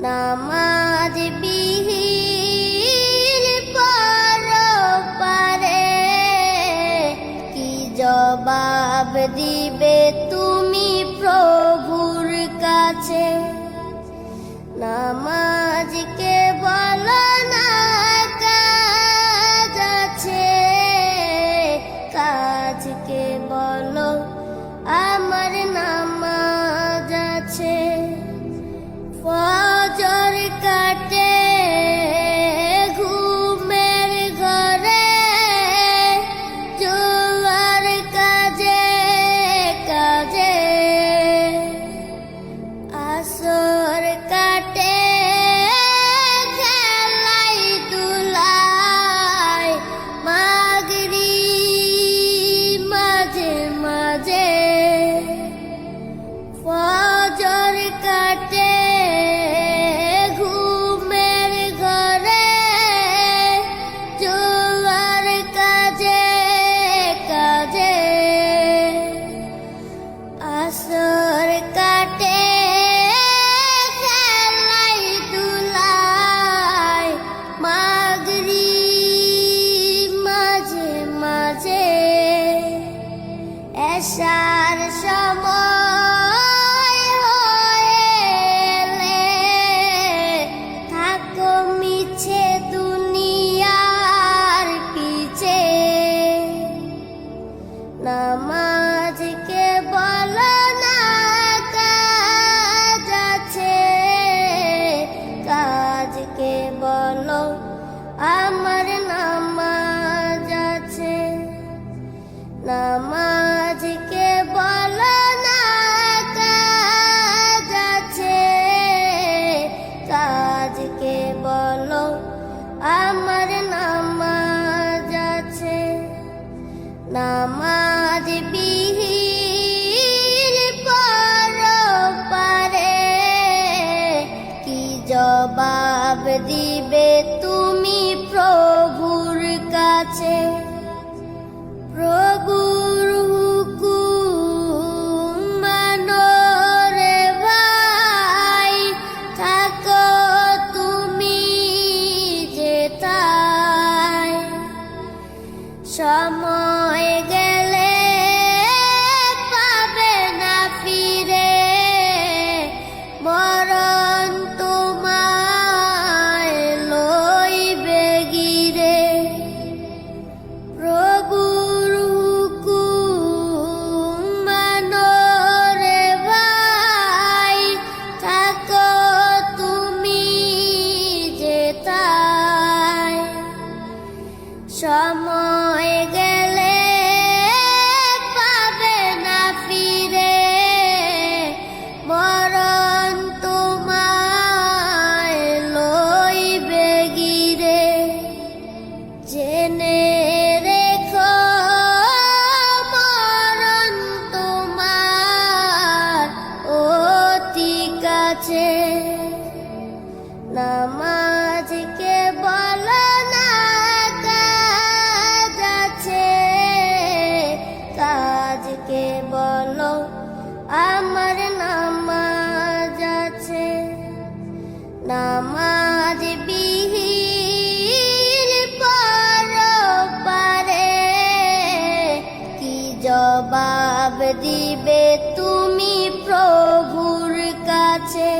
নামাজ বিহীন পরপারে কি জবাব দিবে তুমি প্রভুর কাছে? নামাজকে বলো না কাজ আছে, কাজকে বলো আমার নামাজ আছে। ফজর কাটে ঘুমের ঘরে, জোয়ার কাজে কাজে, আসর কাটে খেলাই দুলাই, মাগরিব মাঝে মাঝে। ফজর কাটে ঘুমের ঘরে, জোয়ার কাজে কাজে, আসর কাটে খেলাই দুলাই, মাগরিব মাঝে মাঝে। এশার সময় হয়েলে থাকো মিছে দুনিয়ার পিছে। নামাজকে বলো না কাজ আছে, কাজকে বলো আমার নামাজ আছে। নামাজকে বলো না কাজ আছে, কাজকে বলো আমার নামাজ আছে। নামাজ বিহীন পরপারে কি জবাব দিবে তুমি প্রভুর কাছে? প্রভুর হুকুম মানো রে ভাই, থাকো তুমি যেথায়। সময় গেলে পাবে না ফিরে, মরণ তোমায় লইবে গিরে। প্রভুর হুকুম মানো রে ভাই, থাকো তুমি যেথায়। সময় গেলে পাবে না ফিরে, মরণ তোমায় লইবে গিরে। জেনে রেখো মরণ তোমার অতি কাছে। নামাজকে বলো না কাজ আছে, কাজকে বলো আমার নামাজ আছে। নামাজ বিহীন পরপারে কি জবাব দিবে তুমি প্রভুর কাছে?